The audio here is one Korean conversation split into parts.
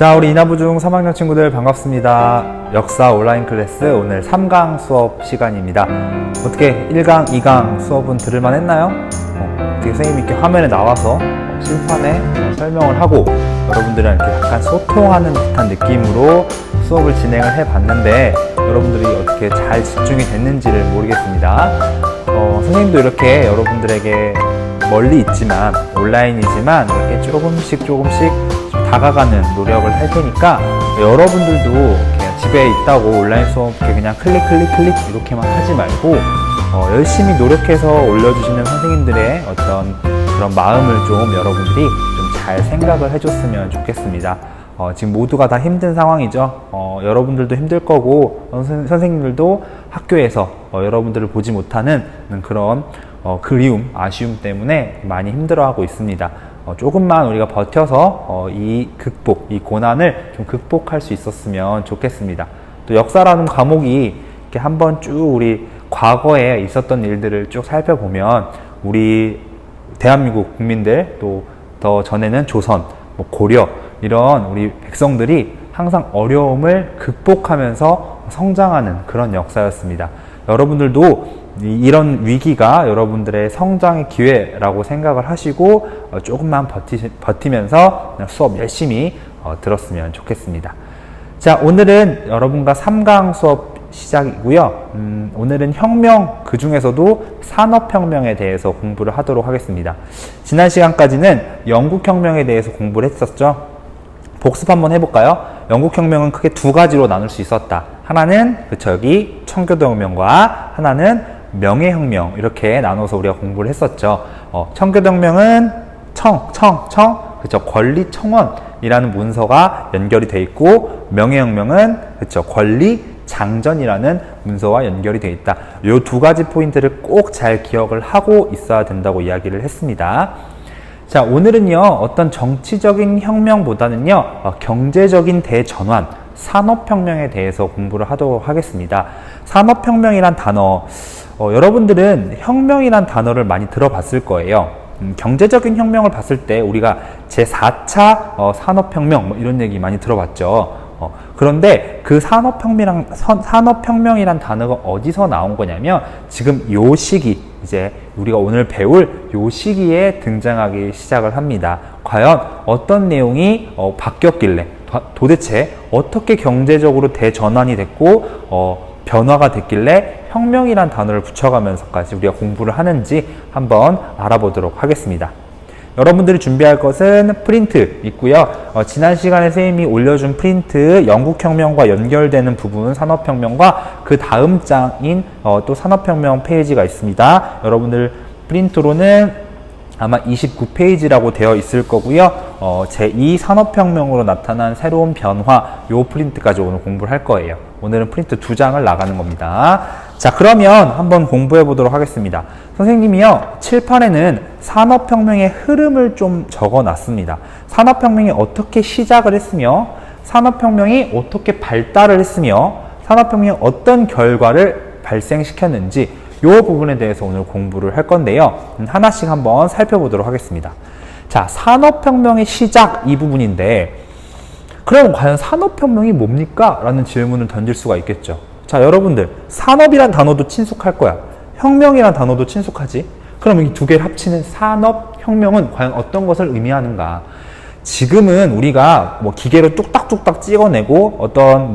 자, 우리 이나부중 3학년 친구들 반갑습니다. 역사 온라인 클래스 오늘 3강 수업 시간입니다. 어떻게 1강, 2강 수업은 들을만 했나요? 어떻게 선생님이 이렇게 화면에 나와서 실판에 설명을 하고 여러분들이랑 이렇게 약간 소통하는 듯한 느낌으로 수업을 진행을 해봤는데 여러분들이 어떻게 잘 집중이 됐는지를 모르겠습니다. 선생님도 이렇게 여러분들에게 멀리 있지만 온라인이지만 이렇게 조금씩 다가가는 노력을 할 테니까 여러분들도 그냥 집에 있다고 온라인 수업 그냥 클릭 이렇게만 하지 말고 열심히 노력해서 올려주시는 선생님들의 어떤 그런 마음을 좀 여러분들이 좀 잘 생각을 해줬으면 좋겠습니다. 지금 모두가 다 힘든 상황이죠. 여러분들도 힘들 거고 선생님들도 학교에서 여러분들을 보지 못하는 그런 그리움, 아쉬움 때문에 많이 힘들어하고 있습니다. 조금만 우리가 버텨서 이 고난을 좀 극복할 수 있었으면 좋겠습니다. 또 역사라는 과목이 이렇게 한번 쭉 우리 과거에 있었던 일들을 쭉 살펴보면 우리 대한민국 국민들 또 더 전에는 조선, 고려 이런 우리 백성들이 항상 어려움을 극복하면서 성장하는 그런 역사였습니다. 여러분들도 이런 위기가 여러분들의 성장의 기회라고 생각을 하시고 조금만 버티면서 수업 열심히 들었으면 좋겠습니다. 자, 오늘은 여러분과 3강 수업 시작이고요. 오늘은 혁명, 그 중에서도 산업혁명에 대해서 공부를 하도록 하겠습니다. 지난 시간까지는 영국혁명에 대해서 공부를 했었죠. 복습 한번 해볼까요? 영국혁명은 크게 두 가지로 나눌 수 있었다. 하나는 여기 청교도혁명과 하나는 명예혁명, 이렇게 나눠서 우리가 공부를 했었죠. 청교도혁명은 권리청원이라는 문서가 연결이 돼 있고, 명예혁명은 권리장전이라는 문서와 연결이 돼 있다. 이 두 가지 포인트를 꼭 잘 기억을 하고 있어야 된다고 이야기를 했습니다. 자, 오늘은요, 어떤 정치적인 혁명보다는요, 경제적인 대전환, 산업혁명에 대해서 공부를 하도록 하겠습니다. 산업혁명이란 단어, 여러분들은 혁명이란 단어를 많이 들어봤을 거예요. 경제적인 혁명을 봤을 때 우리가 제4차 산업혁명 이런 얘기 많이 들어봤죠. 그런데 그 산업혁명이란 단어가 어디서 나온 거냐면 지금 요 시기, 이제 우리가 오늘 배울 요 시기에 등장하기 시작을 합니다. 과연 어떤 내용이 바뀌었길래, 도대체 어떻게 경제적으로 대전환이 됐고 변화가 됐길래 혁명이란 단어를 붙여가면서까지 우리가 공부를 하는지 한번 알아보도록 하겠습니다. 여러분들이 준비할 것은 프린트 있고요. 지난 시간에 선생님이 올려준 프린트, 영국혁명과 연결되는 부분, 산업혁명과 그 다음 장인 또 산업혁명 페이지가 있습니다. 여러분들 프린트로는 아마 29페이지라고 되어 있을 거고요. 제2 산업혁명으로 나타난 새로운 변화, 요 프린트까지 오늘 공부를 할 거예요. 오늘은 프린트 2장을 나가는 겁니다. 자, 그러면 한번 공부해 보도록 하겠습니다. 선생님이요, 칠판에는 산업혁명의 흐름을 좀 적어 놨습니다. 산업혁명이 어떻게 시작을 했으며, 산업혁명이 어떻게 발달을 했으며, 산업혁명이 어떤 결과를 발생시켰는지 이 부분에 대해서 오늘 공부를 할 건데요. 하나씩 한번 살펴보도록 하겠습니다. 자, 산업혁명의 시작 이 부분인데 그럼 과연 산업혁명이 뭡니까? 라는 질문을 던질 수가 있겠죠. 자, 여러분들 산업이란 단어도 친숙할 거야. 혁명이란 단어도 친숙하지? 그럼 이 두 개를 합치는 산업혁명은 과연 어떤 것을 의미하는가? 지금은 우리가 기계로 뚝딱뚝딱 찍어내고 어떤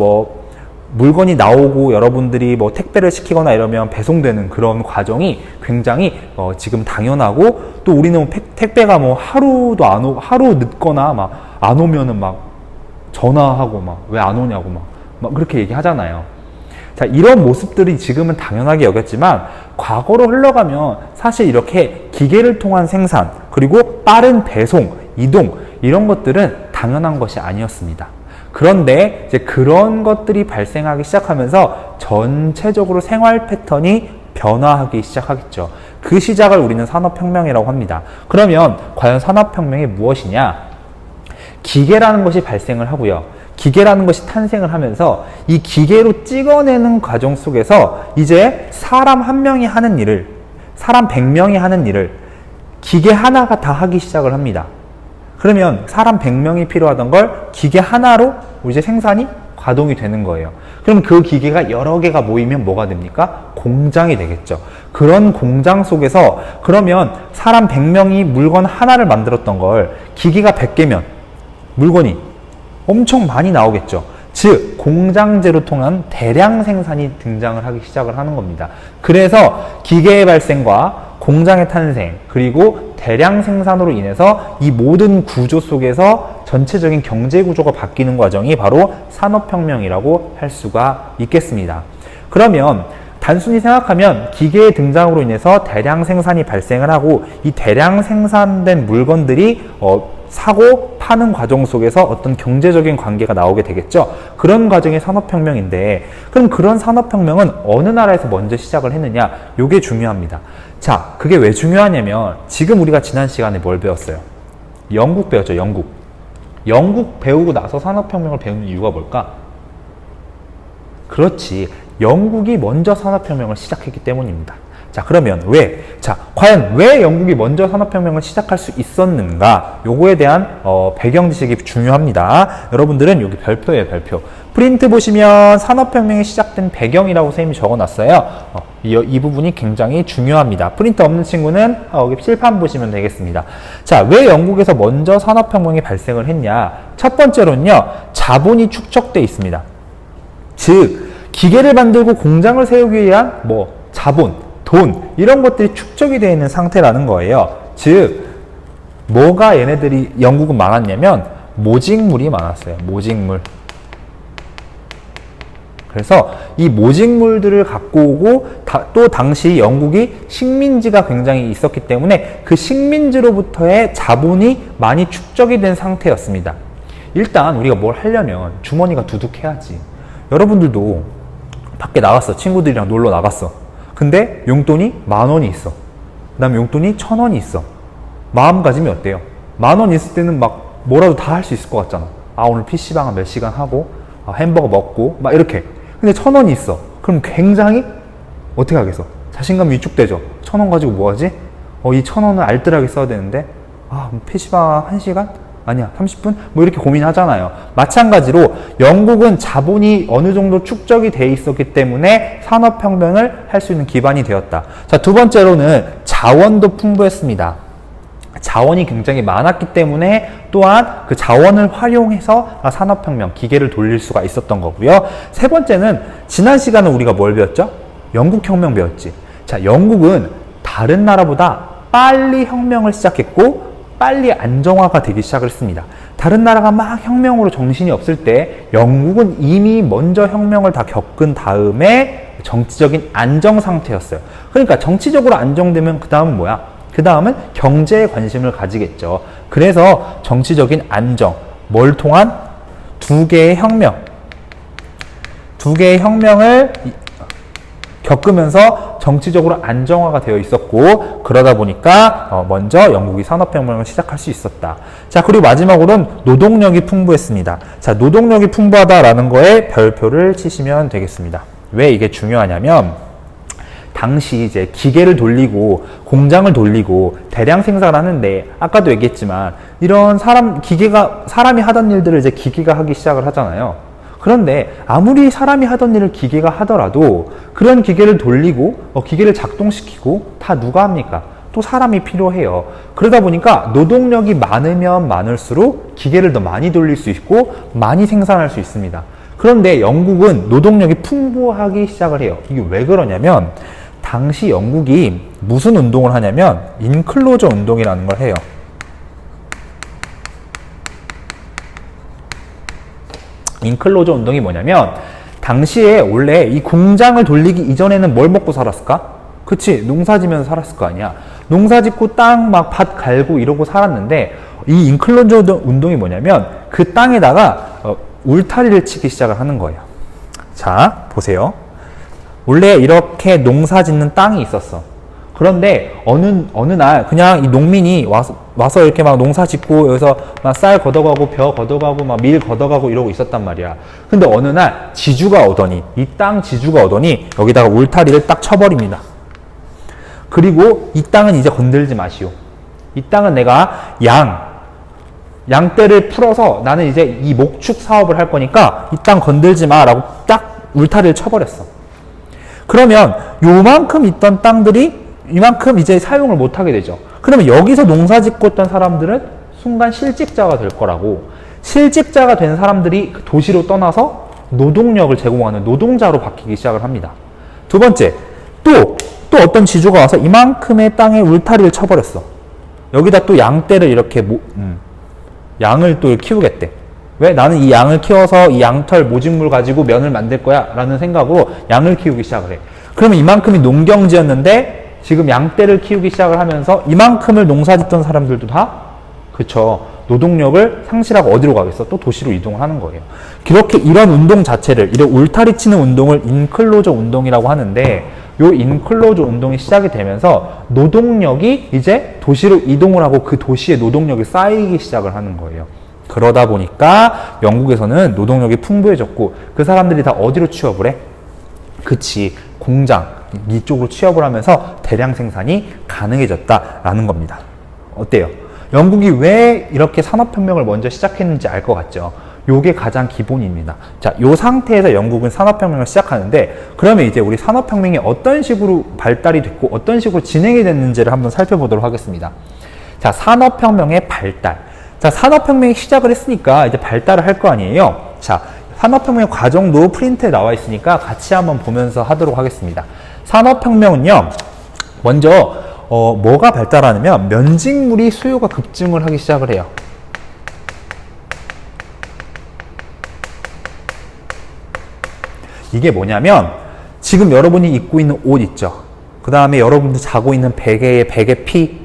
물건이 나오고 여러분들이 택배를 시키거나 이러면 배송되는 그런 과정이 굉장히 지금 당연하고, 또 우리는 택배가 하루 늦거나 안 오면은 전화하고 왜 안 오냐고 그렇게 얘기하잖아요. 자, 이런 모습들이 지금은 당연하게 여겼지만 과거로 흘러가면 사실 이렇게 기계를 통한 생산, 그리고 빠른 배송, 이동 이런 것들은 당연한 것이 아니었습니다. 그런데 이제 그런 것들이 발생하기 시작하면서 전체적으로 생활 패턴이 변화하기 시작하겠죠. 그 시작을 우리는 산업혁명이라고 합니다. 그러면 과연 산업혁명이 무엇이냐? 기계라는 것이 발생을 하고요. 기계라는 것이 탄생을 하면서 이 기계로 찍어내는 과정 속에서 이제 사람 한 명이 하는 일을, 사람 100명이 하는 일을 기계 하나가 다 하기 시작을 합니다. 그러면 사람 100명이 필요하던 걸 기계 하나로 이제 생산이 가동이 되는 거예요. 그럼 그 기계가 여러 개가 모이면 뭐가 됩니까? 공장이 되겠죠. 그런 공장 속에서 그러면 사람 100명이 물건 하나를 만들었던 걸 기계가 100개면 물건이 엄청 많이 나오겠죠. 즉 공장제로 통한 대량 생산이 등장을 하기 시작을 하는 겁니다. 그래서 기계의 발생과 공장의 탄생 그리고 대량 생산으로 인해서 이 모든 구조 속에서 전체적인 경제 구조가 바뀌는 과정이 바로 산업혁명이라고 할 수가 있겠습니다. 그러면 단순히 생각하면 기계의 등장으로 인해서 대량 생산이 발생을 하고 이 대량 생산된 물건들이 사고 파는 과정 속에서 어떤 경제적인 관계가 나오게 되겠죠. 그런 과정이 산업혁명인데 그럼 그런 산업혁명은 어느 나라에서 먼저 시작을 했느냐? 이게 중요합니다. 자, 그게 왜 중요하냐면 지금 우리가 지난 시간에 뭘 배웠어요? 영국 배웠죠. 영국 배우고 나서 산업혁명을 배우는 이유가 뭘까? 그렇지. 영국이 먼저 산업혁명을 시작했기 때문입니다. 자, 그러면 왜? 자, 과연 왜 영국이 먼저 산업혁명을 시작할 수 있었는가? 요거에 대한 배경 지식이 중요합니다. 여러분들은 여기 별표예요, 별표. 프린트 보시면 산업혁명이 시작된 배경이라고 선생님이 적어놨어요. 이 부분이 굉장히 중요합니다. 프린트 없는 친구는 여기 칠판 보시면 되겠습니다. 자, 왜 영국에서 먼저 산업혁명이 발생을 했냐? 첫 번째로는요, 자본이 축적돼 있습니다. 즉, 기계를 만들고 공장을 세우기 위한 자본, 돈 이런 것들이 축적이 되어 있는 상태라는 거예요. 즉 뭐가 얘네들이 영국은 많았냐면 모직물이 많았어요. 모직물. 그래서 이 모직물들을 갖고 오고 또 당시 영국이 식민지가 굉장히 있었기 때문에 그 식민지로부터의 자본이 많이 축적이 된 상태였습니다. 일단 우리가 뭘 하려면 주머니가 두둑해야지. 여러분들도 밖에 나갔어. 친구들이랑 놀러 나갔어. 근데 용돈이 10,000원이 있어. 그 다음에 용돈이 1,000원이 있어. 마음가짐이 어때요? 10,000원 있을 때는 막 뭐라도 다 할 수 있을 것 같잖아. 오늘 PC방 몇 시간 하고 햄버거 먹고 막 이렇게. 근데 1,000원이 있어. 그럼 굉장히 어떻게 하겠어? 자신감이 위축되죠. 1,000원 가지고 뭐 하지? 이 1,000원을 알뜰하게 써야 되는데 PC방 1시간? 아니야 30분? 이렇게 고민하잖아요. 마찬가지로 영국은 자본이 어느 정도 축적이 돼 있었기 때문에 산업혁명을 할 수 있는 기반이 되었다. 자, 두 번째로는 자원도 풍부했습니다. 자원이 굉장히 많았기 때문에 또한 그 자원을 활용해서 산업혁명, 기계를 돌릴 수가 있었던 거고요. 세 번째는 지난 시간에 우리가 뭘 배웠죠? 영국혁명 배웠지. 자, 영국은 다른 나라보다 빨리 혁명을 시작했고 빨리 안정화가 되기 시작을 했습니다. 다른 나라가 막 혁명으로 정신이 없을 때 영국은 이미 먼저 혁명을 다 겪은 다음에 정치적인 안정 상태였어요. 그러니까 정치적으로 안정되면 그 다음은 뭐야? 그 다음은 경제에 관심을 가지겠죠. 그래서 정치적인 안정, 뭘 통한 두 개의 혁명을 겪으면서 정치적으로 안정화가 되어 있었고 그러다 보니까 먼저 영국이 산업혁명을 시작할 수 있었다. 자, 그리고 마지막으로는 노동력이 풍부했습니다. 자, 노동력이 풍부하다라는 거에 별표를 치시면 되겠습니다. 왜 이게 중요하냐면 당시 이제 기계를 돌리고 공장을 돌리고 대량 생산을 하는데 아까도 얘기했지만 이런 사람이 하던 일들을 이제 기계가 하기 시작을 하잖아요. 그런데 아무리 사람이 하던 일을 기계가 하더라도 그런 기계를 돌리고 기계를 작동시키고 다 누가 합니까? 또 사람이 필요해요. 그러다 보니까 노동력이 많으면 많을수록 기계를 더 많이 돌릴 수 있고 많이 생산할 수 있습니다. 그런데 영국은 노동력이 풍부하기 시작을 해요. 이게 왜 그러냐면 당시 영국이 무슨 운동을 하냐면 인클로저 운동이라는 걸 해요. 인클로저 운동이 뭐냐면 당시에 원래 이 공장을 돌리기 이전에는 뭘 먹고 살았을까? 그치, 농사 지면서 살았을 거 아니야. 농사 짓고 땅 막 밭 갈고 이러고 살았는데 이 인클로저 운동이 뭐냐면 그 땅에다가 울타리를 치기 시작을 하는 거예요. 자, 보세요. 원래 이렇게 농사 짓는 땅이 있었어. 그런데 어느 날 그냥 이 농민이 와서 이렇게 막 농사 짓고 여기서 막 쌀 걷어가고 벼 걷어가고 막 밀 걷어가고 이러고 있었단 말이야. 근데 어느 날 이 땅 지주가 오더니 여기다가 울타리를 딱 쳐버립니다. 그리고 이 땅은 이제 건들지 마시오. 이 땅은 내가 양떼를 풀어서 나는 이제 이 목축 사업을 할 거니까 이 땅 건들지 마 라고 딱 울타리를 쳐버렸어. 그러면 요만큼 있던 땅들이 이만큼 이제 사용을 못하게 되죠. 그러면 여기서 농사 짓고 있던 사람들은 순간 실직자가 될 거라고, 실직자가 된 사람들이 도시로 떠나서 노동력을 제공하는 노동자로 바뀌기 시작을 합니다. 두 번째, 또 어떤 지주가 와서 이만큼의 땅에 울타리를 쳐버렸어. 여기다 또 양떼를 이렇게 양을 또 키우겠대. 왜? 나는 이 양을 키워서 이 양털 모직물 가지고 면을 만들 거야 라는 생각으로 양을 키우기 시작을 해. 그러면 이만큼이 농경지였는데 지금 양떼를 키우기 시작을 하면서 이만큼을 농사 짓던 사람들도 다 그쵸, 노동력을 상실하고 어디로 가겠어? 또 도시로 이동을 하는 거예요. 그렇게 이런 운동 자체를, 이런 울타리 치는 운동을 인클로저 운동이라고 하는데, 요 인클로저 운동이 시작이 되면서 노동력이 이제 도시로 이동을 하고 그 도시의 노동력이 쌓이기 시작을 하는 거예요. 그러다 보니까 영국에서는 노동력이 풍부해졌고 그 사람들이 다 어디로 취업을 해? 그치, 공장 이쪽으로 취업을 하면서 대량 생산이 가능해졌다라는 겁니다. 어때요? 영국이 왜 이렇게 산업혁명을 먼저 시작했는지 알 것 같죠? 요게 가장 기본입니다. 자, 요 상태에서 영국은 산업혁명을 시작하는데, 그러면 이제 우리 산업혁명이 어떤 식으로 발달이 됐고 어떤 식으로 진행이 됐는지를 한번 살펴보도록 하겠습니다. 자, 산업혁명의 발달. 자, 산업혁명이 시작을 했으니까 이제 발달을 할 거 아니에요. 자, 산업혁명의 과정도 프린트에 나와 있으니까 같이 한번 보면서 하도록 하겠습니다. 산업혁명은요, 먼저 뭐가 발달하냐면 면직물이 수요가 급증을 하기 시작을 해요. 이게 뭐냐면 지금 여러분이 입고 있는 옷 있죠. 그 다음에 여러분들 자고 있는 베개의 피,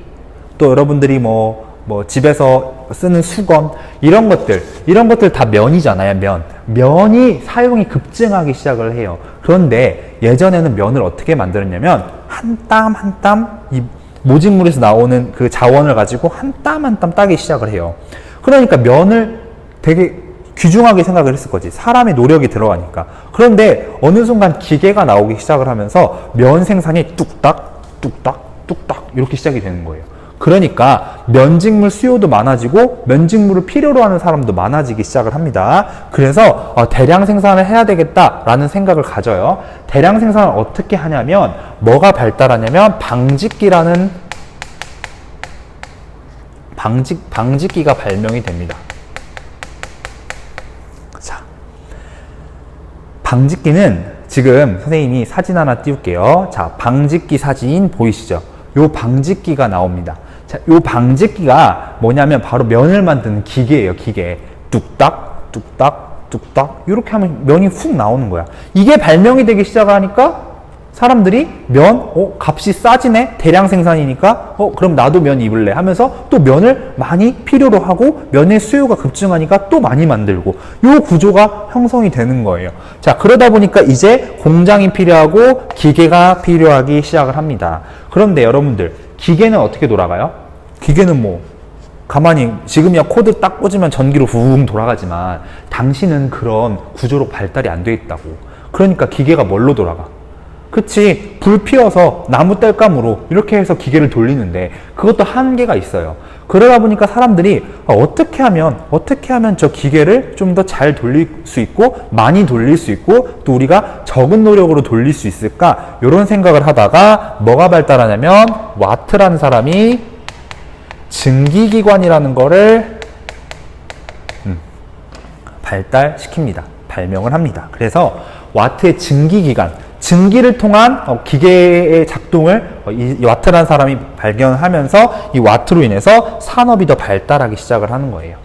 또 여러분들이 뭐 집에서 쓰는 수건, 이런 것들 다 면이잖아요. 면이 사용이 급증하기 시작을 해요. 그런데 예전에는 면을 어떻게 만들었냐면 한 땀 한 땀 이 모직물에서 나오는 그 자원을 가지고 한 땀 한 땀 따기 시작을 해요. 그러니까 면을 되게 귀중하게 생각을 했을 거지. 사람의 노력이 들어가니까. 그런데 어느 순간 기계가 나오기 시작을 하면서 면 생산이 뚝딱 이렇게 시작이 되는 거예요. 그러니까 면직물 수요도 많아지고 면직물을 필요로 하는 사람도 많아지기 시작을 합니다. 그래서 대량 생산을 해야 되겠다라는 생각을 가져요. 대량 생산을 어떻게 하냐면 뭐가 발달하냐면 방직기라는 방직기가 발명이 됩니다. 자, 방직기는 지금 선생님이 사진 하나 띄울게요. 자, 방직기 사진 보이시죠? 요 방직기가 나옵니다. 자, 요 방직기가 뭐냐면 바로 면을 만드는 기계예요. 기계. 뚝딱 이렇게 하면 면이 훅 나오는 거야. 이게 발명이 되기 시작하니까 사람들이 값이 싸지네? 대량 생산이니까 그럼 나도 면 입을래 하면서 또 면을 많이 필요로 하고 면의 수요가 급증하니까 또 많이 만들고, 요 구조가 형성이 되는 거예요. 자, 그러다 보니까 이제 공장이 필요하고 기계가 필요하기 시작을 합니다. 그런데 여러분들, 기계는 어떻게 돌아가요? 기계는 뭐 가만히 지금이야 코드 딱 꽂으면 전기로 붕 돌아가지만 당시는 그런 구조로 발달이 안 돼 있다고. 그러니까 기계가 뭘로 돌아가? 그치, 불 피워서 나무 땔감으로 이렇게 해서 기계를 돌리는데 그것도 한계가 있어요. 그러다 보니까 사람들이 어떻게 하면 저 기계를 좀 더 잘 돌릴 수 있고 많이 돌릴 수 있고 또 우리가 적은 노력으로 돌릴 수 있을까, 이런 생각을 하다가 뭐가 발달하냐면 와트라는 사람이 증기기관이라는 거를 발달시킵니다. 발명을 합니다. 그래서 와트의 증기기관, 증기를 통한 기계의 작동을 이 와트라는 사람이 발견하면서 이 와트로 인해서 산업이 더 발달하기 시작을 하는 거예요.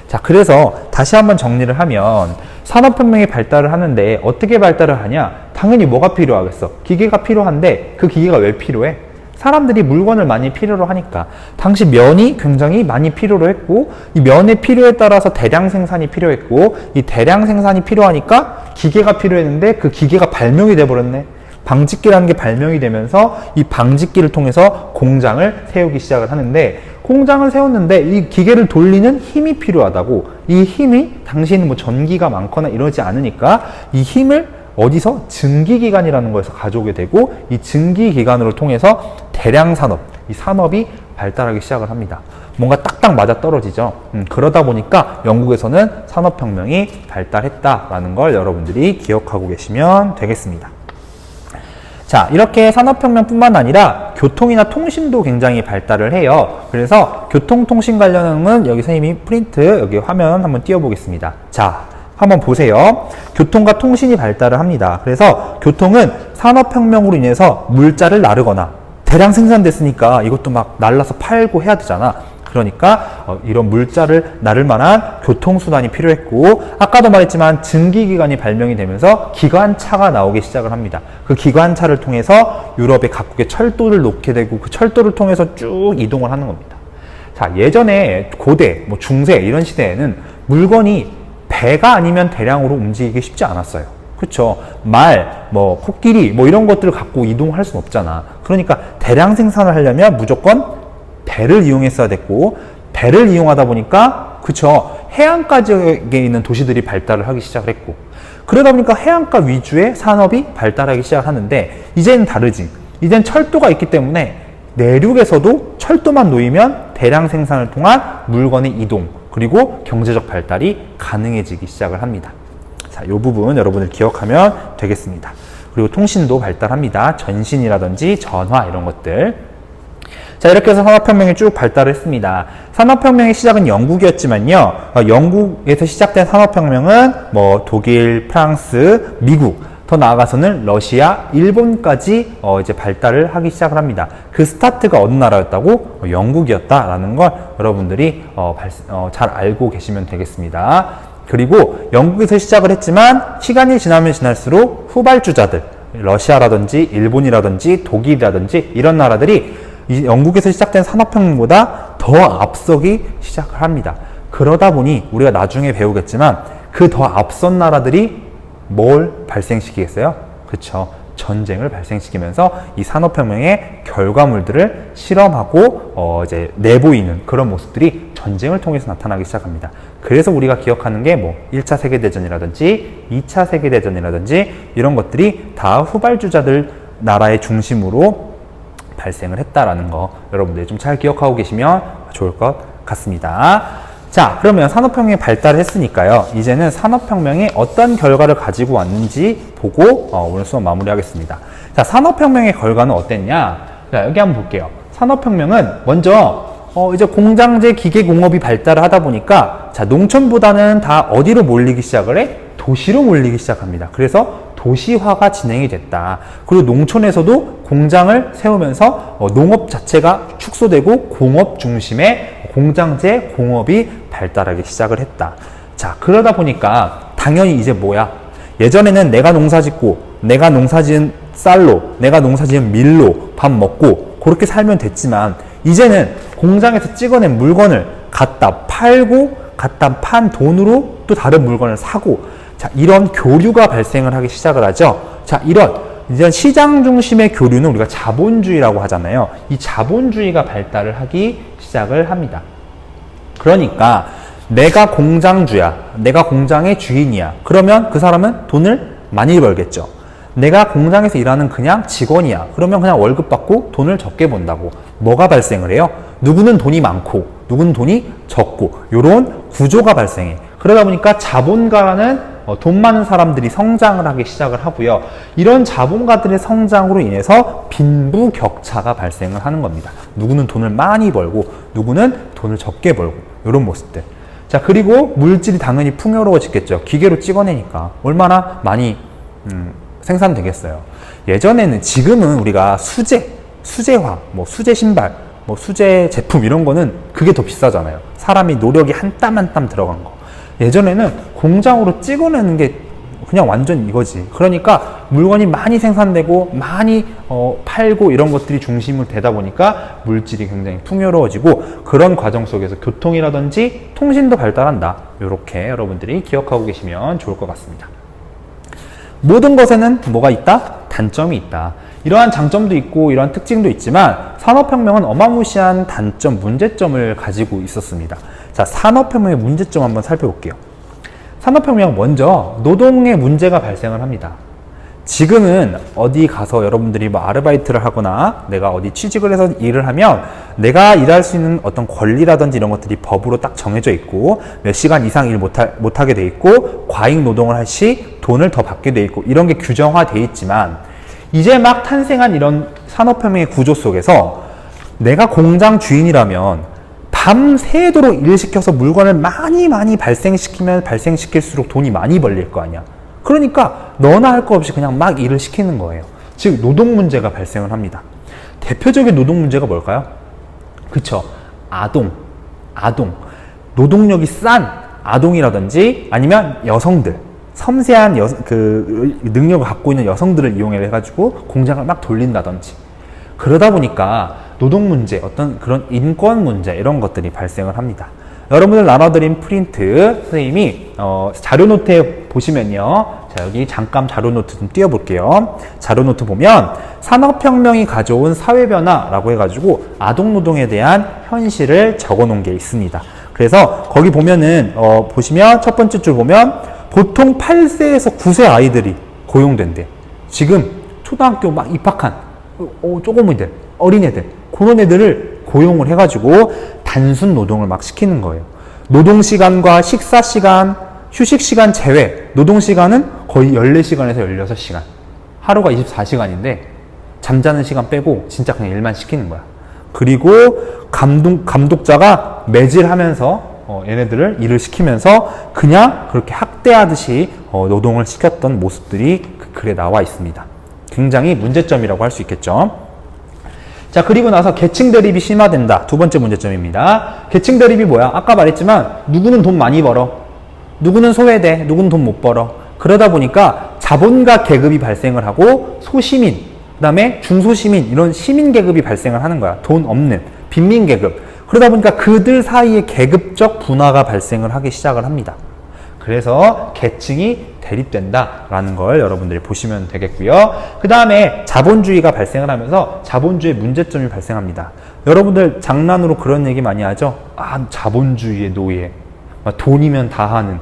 자, 그래서 다시 한번 정리를 하면 산업혁명이 발달을 하는데 어떻게 발달을 하냐? 당연히 뭐가 필요하겠어? 기계가 필요한데 그 기계가 왜 필요해? 사람들이 물건을 많이 필요로 하니까. 당시 면이 굉장히 많이 필요로 했고 이 면의 필요에 따라서 대량 생산이 필요했고 이 대량 생산이 필요하니까 기계가 필요했는데 그 기계가 발명이 돼버렸네. 방직기라는 게 발명이 되면서 이 방직기를 통해서 공장을 세우기 시작을 하는데, 공장을 세웠는데 이 기계를 돌리는 힘이 필요하다고. 이 힘이 당시에는 뭐 전기가 많거나 이러지 않으니까 이 힘을 어디서? 증기기관이라는 거에서 가져오게 되고 이 증기기관으로 통해서 대량 산업, 이 산업이 발달하기 시작을 합니다. 뭔가 딱딱 맞아 떨어지죠. 그러다 보니까 영국에서는 산업혁명이 발달했다라는 걸 여러분들이 기억하고 계시면 되겠습니다. 자, 이렇게 산업혁명뿐만 아니라 교통이나 통신도 굉장히 발달을 해요. 그래서 교통통신 관련은 여기 선생님이 프린트 여기 화면 한번 띄워보겠습니다. 자, 한번 보세요. 교통과 통신이 발달을 합니다. 그래서 교통은 산업혁명으로 인해서 물자를 나르거나 대량 생산됐으니까 이것도 막 날라서 팔고 해야 되잖아. 그러니까 이런 물자를 나를 만한 교통수단이 필요했고, 아까도 말했지만 증기기관이 발명이 되면서 기관차가 나오기 시작을 합니다. 그 기관차를 통해서 유럽의 각국에 철도를 놓게 되고 그 철도를 통해서 쭉 이동을 하는 겁니다. 자, 예전에 고대, 뭐 중세 이런 시대에는 물건이 배가 아니면 대량으로 움직이기 쉽지 않았어요. 그렇죠. 말, 뭐 코끼리, 뭐 이런 것들을 갖고 이동할 수는 없잖아. 그러니까 대량 생산을 하려면 무조건 배를 이용했어야 됐고, 배를 이용하다 보니까 그쵸, 해안가에 있는 도시들이 발달을 하기 시작을 했고, 그러다 보니까 해안가 위주의 산업이 발달하기 시작하는데, 이제는 다르지. 이젠 철도가 있기 때문에 내륙에서도 철도만 놓이면 대량 생산을 통한 물건의 이동, 그리고 경제적 발달이 가능해지기 시작을 합니다. 자, 이 부분 여러분들 기억하면 되겠습니다. 그리고 통신도 발달합니다. 전신이라든지 전화 이런 것들. 자, 이렇게 해서 산업혁명이 쭉 발달을 했습니다. 산업혁명의 시작은 영국이었지만요, 영국에서 시작된 산업혁명은 뭐 독일, 프랑스, 미국, 더 나아가서는 러시아, 일본까지 이제 발달을 하기 시작을 합니다. 그 스타트가 어느 나라였다고? 영국이었다라는 걸 여러분들이 잘 알고 계시면 되겠습니다. 그리고 영국에서 시작을 했지만 시간이 지나면 지날수록 후발주자들, 러시아라든지 일본이라든지 독일이라든지 이런 나라들이 이 영국에서 시작된 산업혁명보다 더 앞서기 시작을 합니다. 그러다 보니 우리가 나중에 배우겠지만 그 더 앞선 나라들이 뭘 발생시키겠어요? 그렇죠. 전쟁을 발생시키면서 이 산업혁명의 결과물들을 실험하고 이제 내보이는 그런 모습들이 전쟁을 통해서 나타나기 시작합니다. 그래서 우리가 기억하는 게 뭐 1차 세계대전이라든지 2차 세계대전이라든지 이런 것들이 다 후발주자들 나라의 중심으로 발생을 했다라는 거 여러분들이 좀 잘 기억하고 계시면 좋을 것 같습니다. 자, 그러면 산업혁명이 발달을 했으니까요. 이제는 산업혁명이 어떤 결과를 가지고 왔는지 보고 오늘 수업 마무리하겠습니다. 자, 산업혁명의 결과는 어땠냐? 자, 여기 한번 볼게요. 산업혁명은 먼저 이제 공장제 기계공업이 발달을 하다 보니까 자, 농촌보다는 다 어디로 몰리기 시작을 해? 도시로 몰리기 시작합니다. 그래서 도시화가 진행이 됐다. 그리고 농촌에서도 공장을 세우면서 농업 자체가 축소되고 공업 중심의 공장제 공업이 발달하기 시작을 했다. 자, 그러다 보니까 당연히 이제 뭐야? 예전에는 내가 농사짓고 내가 농사지은 쌀로 내가 농사지은 밀로 밥 먹고 그렇게 살면 됐지만 이제는 공장에서 찍어낸 물건을 갖다 팔고 갖다 판 돈으로 또 다른 물건을 사고 자, 이런 교류가 발생을 하기 시작을 하죠. 자, 이런 시장 중심의 교류는 우리가 자본주의라고 하잖아요. 이 자본주의가 발달을 하기 시작을 합니다. 그러니까 내가 공장주야. 내가 공장의 주인이야. 그러면 그 사람은 돈을 많이 벌겠죠. 내가 공장에서 일하는 그냥 직원이야. 그러면 그냥 월급 받고 돈을 적게 번다고. 뭐가 발생을 해요? 누구는 돈이 많고 누구는 돈이 적고 이런 구조가 발생해. 그러다 보니까 자본가라는 돈 많은 사람들이 성장을 하기 시작을 하고요. 이런 자본가들의 성장으로 인해서 빈부격차가 발생을 하는 겁니다. 누구는 돈을 많이 벌고 누구는 돈을 적게 벌고 이런 모습들. 자, 그리고 물질이 당연히 풍요로워지겠죠. 기계로 찍어내니까 얼마나 많이 생산되겠어요. 예전에는 지금은 우리가 수제화, 뭐 수제 신발, 뭐 수제 제품 이런 거는 그게 더 비싸잖아요. 사람이 노력이 한 땀 한 땀 들어간 거. 예전에는 공장으로 찍어내는 게 그냥 완전 이거지. 그러니까 물건이 많이 생산되고 많이 팔고 이런 것들이 중심으로 되다 보니까 물질이 굉장히 풍요로워지고 그런 과정 속에서 교통이라든지 통신도 발달한다. 이렇게 여러분들이 기억하고 계시면 좋을 것 같습니다. 모든 것에는 뭐가 있다? 단점이 있다. 이러한 장점도 있고 이러한 특징도 있지만 산업혁명은 어마무시한 단점, 문제점을 가지고 있었습니다. 자, 산업혁명의 문제점 한번 살펴볼게요. 산업혁명 먼저 노동의 문제가 발생을 합니다. 지금은 어디 가서 여러분들이 뭐 아르바이트를 하거나 내가 어디 취직을 해서 일을 하면 내가 일할 수 있는 어떤 권리라든지 이런 것들이 법으로 딱 정해져 있고 몇 시간 이상 일 못하게 돼 있고 과잉 노동을 할 시 돈을 더 받게 돼 있고 이런 게 규정화돼 있지만 이제 막 탄생한 이런 산업혁명의 구조 속에서 내가 공장 주인이라면 밤새도록 일을 시켜서 물건을 많이 발생시키면 발생시킬수록 돈이 많이 벌릴 거 아니야. 그러니까 너나 할 거 없이 그냥 막 일을 시키는 거예요. 즉 노동 문제가 발생을 합니다. 대표적인 노동 문제가 뭘까요? 그쵸. 아동. 노동력이 싼 아동이라든지 아니면 여성들. 섬세한 능력을 갖고 있는 여성들을 이용해가지고 공장을 막 돌린다든지. 그러다 보니까 노동 문제, 어떤 그런 인권 문제 이런 것들이 발생을 합니다. 여러분들 나눠드린 프린트 선생님이 자료 노트에 보시면요. 자, 여기 잠깐 자료 노트 좀 띄워볼게요. 자료 노트 보면 산업혁명이 가져온 사회변화라고 해가지고 아동노동에 대한 현실을 적어놓은 게 있습니다. 그래서 거기 보면은 보시면 첫 번째 줄 보면 보통 8세에서 9세 아이들이 고용된대. 지금 초등학교 막 입학한 조그미들, 어린애들 그런 애들을 고용을 해가지고 단순 노동을 막 시키는 거예요. 노동시간과 식사시간, 휴식시간 제외, 노동시간은 거의 14시간에서 16시간. 하루가 24시간인데 잠자는 시간 빼고 진짜 그냥 일만 시키는 거야. 그리고 감독자가 매질하면서 얘네들을 일을 시키면서 그냥 그렇게 학대하듯이 노동을 시켰던 모습들이 그 글에 나와 있습니다. 굉장히 문제점이라고 할 수 있겠죠. 자, 그리고 나서 계층 대립이 심화된다. 두 번째 문제점입니다. 계층 대립이 뭐야? 아까 말했지만 누구는 돈 많이 벌어. 누구는 소외돼. 누구는 돈 못 벌어. 그러다 보니까 자본가 계급이 발생을 하고 소시민, 그 다음에 중소시민 이런 시민 계급이 발생을 하는 거야. 돈 없는 빈민 계급. 그러다 보니까 그들 사이에 계급적 분화가 발생을 하기 시작을 합니다. 그래서 계층이 대립된다라는 걸 여러분들이 보시면 되겠고요. 그 다음에 자본주의가 발생을 하면서 자본주의 문제점이 발생합니다. 여러분들 장난으로 그런 얘기 많이 하죠? 자본주의의 노예. 돈이면 다 하는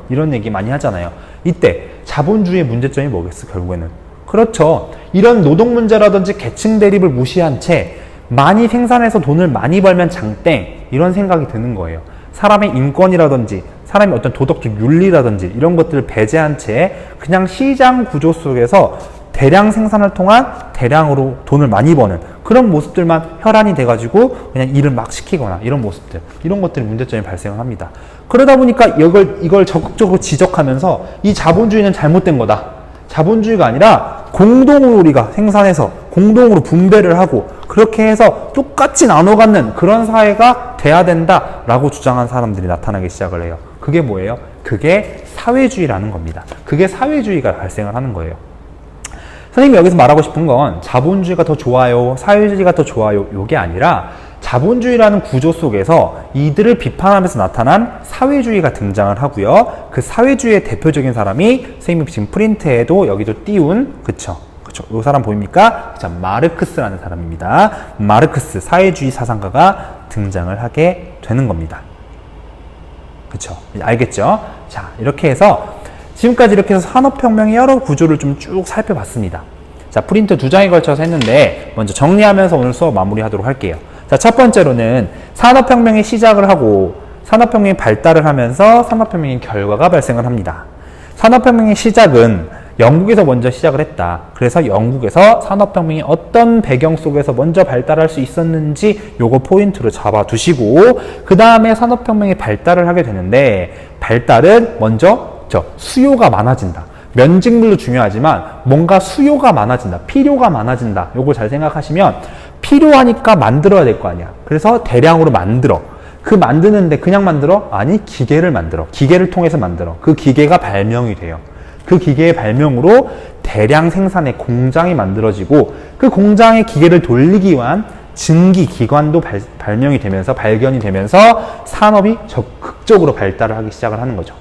이런 얘기 많이 하잖아요. 이때 자본주의의 문제점이 뭐겠어, 결국에는? 그렇죠. 이런 노동 문제라든지 계층 대립을 무시한 채 많이 생산해서 돈을 많이 벌면 장땡 이런 생각이 드는 거예요. 사람의 인권이라든지 사람의 어떤 도덕적 윤리라든지 이런 것들을 배제한 채 그냥 시장 구조 속에서 대량 생산을 통한 대량으로 돈을 많이 버는 그런 모습들만 혈안이 돼가지고 그냥 일을 막 시키거나 이런 모습들, 이런 것들이 문제점이 발생을 합니다. 그러다 보니까 이걸 적극적으로 지적하면서 이 자본주의는 잘못된 거다. 자본주의가 아니라 공동으로 우리가 생산해서 공동으로 분배를 하고 그렇게 해서 똑같이 나눠 갖는 그런 사회가 돼야 된다라고 주장한 사람들이 나타나기 시작을 해요. 그게 뭐예요? 그게 사회주의라는 겁니다. 그게 사회주의가 발생을 하는 거예요. 선생님이 여기서 말하고 싶은 건 자본주의가 더 좋아요, 사회주의가 더 좋아요, 이게 아니라 자본주의라는 구조 속에서 이들을 비판하면서 나타난 사회주의가 등장을 하고요. 그 사회주의의 대표적인 사람이 선생님이 지금 프린트에도 여기도 띄운 그쵸? 이 사람 보입니까? 자, 마르크스라는 사람입니다. 마르크스, 사회주의 사상가가 등장을 하게 되는 겁니다. 그쵸? 알겠죠? 자, 이렇게 해서 지금까지 이렇게 해서 산업혁명의 여러 구조를 좀 쭉 살펴봤습니다. 자, 프린트 2장에 걸쳐서 했는데 먼저 정리하면서 오늘 수업 마무리하도록 할게요. 자, 첫 번째로는 산업혁명의 시작을 하고 산업혁명이 발달을 하면서 산업혁명의 결과가 발생을 합니다. 산업혁명의 시작은 영국에서 먼저 시작을 했다. 그래서 영국에서 산업혁명이 어떤 배경 속에서 먼저 발달할 수 있었는지 요거 포인트로 잡아두시고 그 다음에 산업혁명이 발달을 하게 되는데 발달은 먼저 수요가 많아진다. 면직물도 중요하지만 뭔가 수요가 많아진다. 필요가 많아진다. 요걸 잘 생각하시면 필요하니까 만들어야 될 거 아니야. 그래서 대량으로 만들어. 그 만드는데 그냥 만들어? 아니, 기계를 만들어. 기계를 통해서 만들어. 그 기계가 발명이 돼요. 그 기계의 발명으로 대량 생산의 공장이 만들어지고 그 공장의 기계를 돌리기 위한 증기 기관도 발명이 되면서 발견이 되면서 산업이 적극적으로 발달을 하기 시작을 하는 거죠.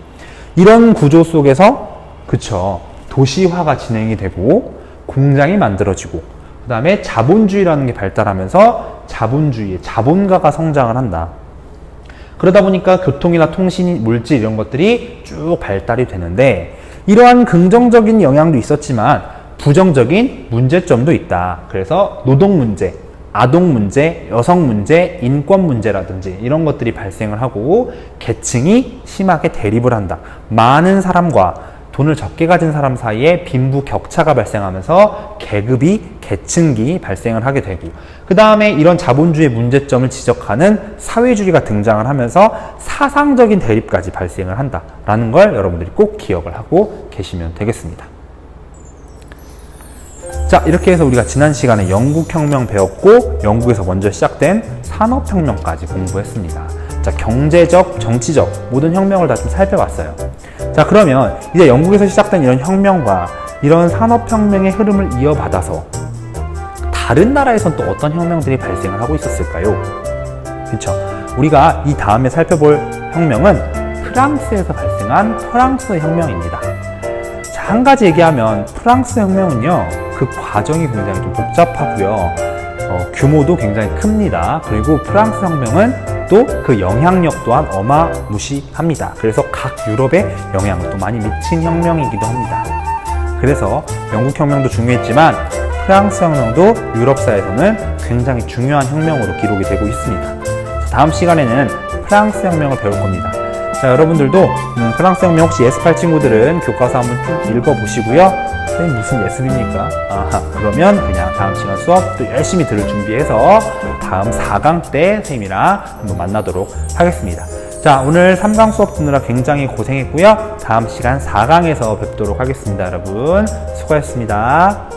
이런 구조 속에서 그쵸, 도시화가 진행이 되고 공장이 만들어지고 그 다음에 자본주의라는 게 발달하면서 자본주의의 자본가가 성장을 한다. 그러다 보니까 교통이나 통신, 물질 이런 것들이 쭉 발달이 되는데 이러한 긍정적인 영향도 있었지만 부정적인 문제점도 있다. 그래서 노동 문제, 아동 문제, 여성 문제, 인권 문제라든지 이런 것들이 발생을 하고 계층이 심하게 대립을 한다. 많은 사람과 돈을 적게 가진 사람 사이에 빈부 격차가 발생하면서 계급이, 계층기 발생을 하게 되고, 그 다음에 이런 자본주의 문제점을 지적하는 사회주의가 등장을 하면서 사상적인 대립까지 발생을 한다라는 걸 여러분들이 꼭 기억을 하고 계시면 되겠습니다. 자, 이렇게 해서 우리가 지난 시간에 영국혁명 배웠고, 영국에서 먼저 시작된 산업혁명까지 공부했습니다. 자, 경제적, 정치적 모든 혁명을 다 좀 살펴봤어요. 자, 그러면 이제 영국에서 시작된 이런 혁명과 이런 산업혁명의 흐름을 이어받아서 다른 나라에선 또 어떤 혁명들이 발생을 하고 있었을까요? 그렇죠? 우리가 이 다음에 살펴볼 혁명은 프랑스에서 발생한 프랑스 혁명입니다. 자, 한 가지 얘기하면 프랑스 혁명은요, 그 과정이 굉장히 좀 복잡하고요, 규모도 굉장히 큽니다. 그리고 프랑스 혁명은 또 그 영향력 또한 어마무시합니다. 그래서 각 유럽에 영향을 또 많이 미친 혁명이기도 합니다. 그래서 영국 혁명도 중요했지만 프랑스 혁명도 유럽사에서는 굉장히 중요한 혁명으로 기록이 되고 있습니다. 다음 시간에는 프랑스 혁명을 배울 겁니다. 자, 여러분들도 프랑스 혁명 혹시 예습할 친구들은 교과서 한번 쭉 읽어보시고요. 선생님 무슨 예습입니까? 그러면 그냥 다음 시간 수업 또 열심히 들을 준비해서 다음 4강 때 선생님이랑 한번 만나도록 하겠습니다. 자, 오늘 3강 수업 듣느라 굉장히 고생했고요. 다음 시간 4강에서 뵙도록 하겠습니다. 여러분 수고하셨습니다.